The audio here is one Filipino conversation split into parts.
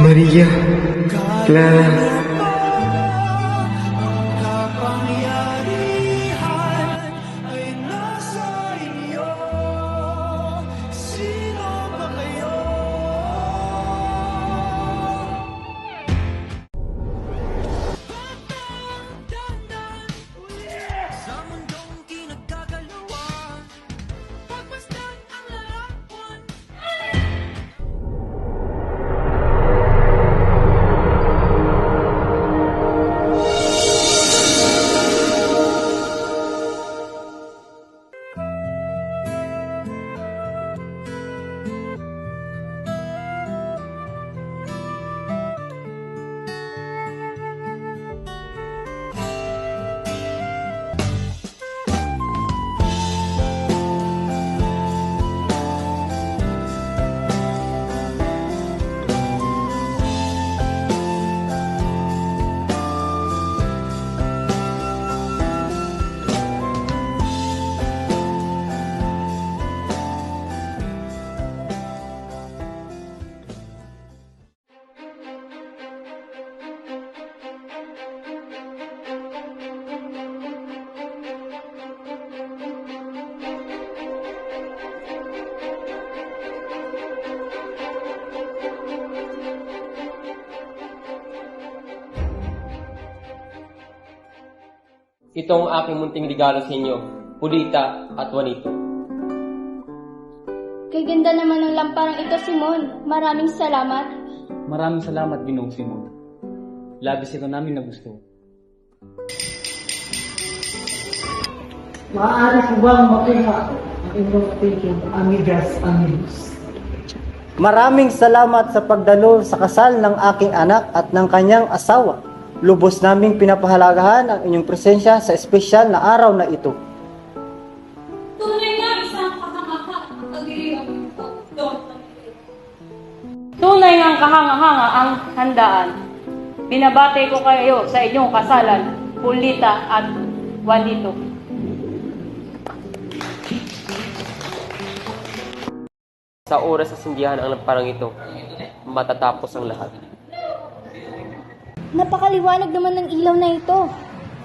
Maria Clara. Ito ang aking munting regalo sa inyo, Pulita at Juanito. Kay ganda naman ng lamparang ito, Simon. Maraming salamat. Maraming salamat, Ginoong Simon. Labis ito namin na gusto. Maaari ko bang makuha ang inyong opinion, amigas, amigos? Maraming salamat sa pagdalo sa kasal ng aking anak at ng kanyang asawa. Lubos naming pinapahalagahan ang inyong presensya sa espesyal na araw na ito. Tunay nga isang kahanga-hanga ang pagdiriwang ito. Tunay ngang kahanga-hanga ang handaan. Binabati ko kayo sa inyong kasalan, Pulita at Juanito. Sa oras sa sindihan ang lamparang ito, matatapos ang lahat. Napakaliwanag naman ng ilaw na ito.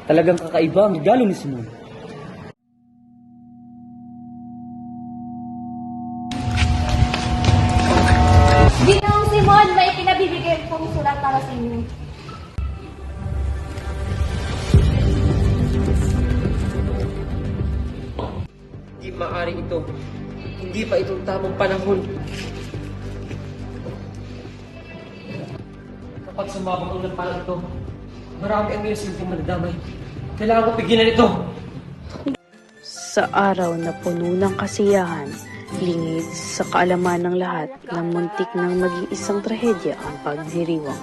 Talagang kakaiba ang regalo ni Simon. Ginoong Simon, may pinabibigay kong sulat para sa inyo. Hindi maaari ito. Hindi pa itong tamang panahon. Kapag sumabog ang lamparang ito, marami ang inosenteng madadamay. Kailangan ko pigilan ito. Sa araw na puno ng kasiyahan, lingid sa kaalaman ng lahat na muntik nang maging isang trahedya ang pagdiriwang.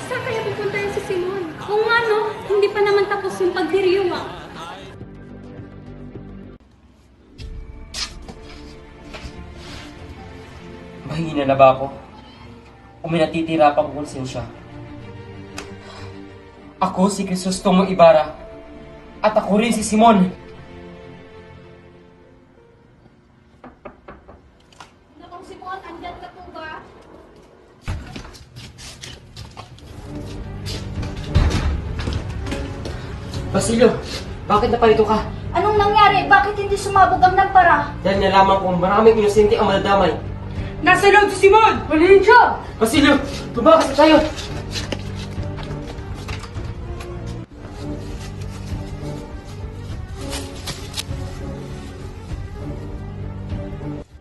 Saan kaya pupunta yun si Simon? Kung ano, hindi pa naman tapos yung pagdiriwang. Mahina na ba ako? O may natitira pang konsensya? Ako si Crisostomo Ibarra. At ako rin si Simon. Ginoong Simon, andyan ka po ba? Basilio, bakit napalito ka? Anong nangyari? Bakit hindi sumabog ang lampara? Dahil nalaman kong maraming inosente ang madadamay. Nasa loob si Simon! Hulihin siya! Basilio, tumakas na tayo!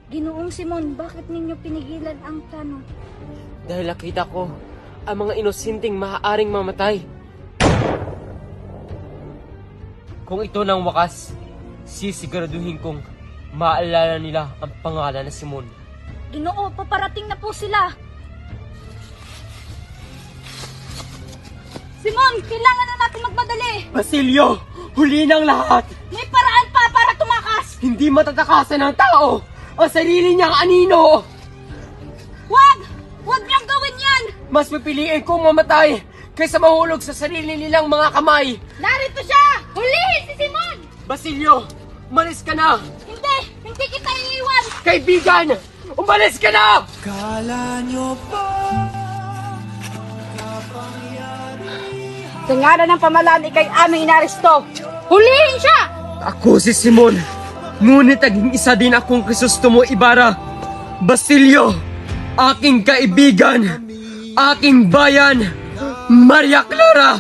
Ginoong Simon, bakit ninyo pinigilan ang plano? Dahil nakita ko ang mga inosenteng maaaring mamatay. Kung ito ng wakas, sisiguraduhin kong maalala nila ang pangalan na Simon. Ginoo, paparating na po sila. Simon, kailangan na natin magmadali. Basilio, huli ng lahat! May paraan pa para tumakas. Hindi matatakasan ng tao ang sarili niyang anino! Wag! Wag niyang gawin yan! Mas pipiliin kong mamatay kaysa mahulog sa sarili nilang mga kamay! Narito siya! Hulihin si Simon! Basilio, umalis ka na! Hindi! Kaibigan! Umalis ka na! Sa ngalan ng pamalaan, ikay aming inaresto. Hulihin siya! Ako si Simon. Ngunit naging isa din akong Crisostomo Ibarra. Basilio, aking kaibigan, aking bayan, Maria Clara!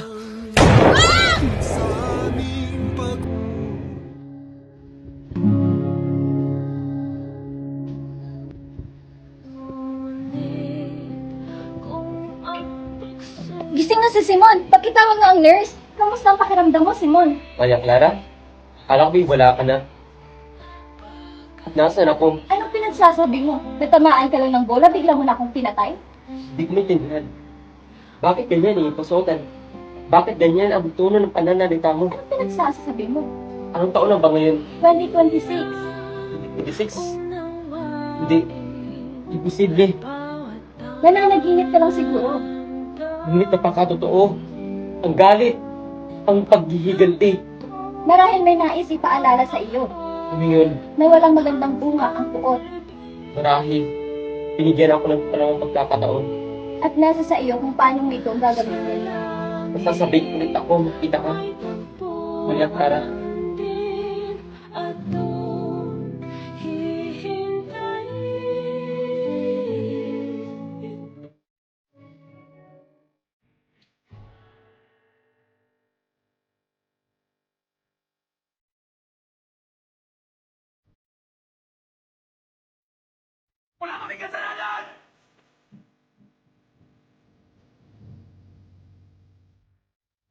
Gising na si Simon. Pagkitawag nga ang nurse. Kamusta ang pakiramdam mo, Simon? Maria Clara, akala ko wala ka na. Nasaan ako? Anong pinagsasabi mo? Natamaan ka lang ng bola, bigla mo na akong pinatay? Di ko maintindihan. Bakit ganyan eh, pasuotan? Bakit ganyan ang tono ng pananalita mo? Anong pinagsasabi mo? Anong taon na ba ngayon? 2026. 26? Hindi. Imposible. Nananaginip ka lang siguro. Ngunit napakatotoo. Ang galit. Ang paghihiganti. Marahil may nais ipaalala sa iyo Ngayon, na walang magandang bunga ang puot marahil, binigyan ako ng panahong pagkakataon. at nasa sa iyo kung paano mo ito gagamitin. Masasabi ulit ako, makita ka. Maria Clara,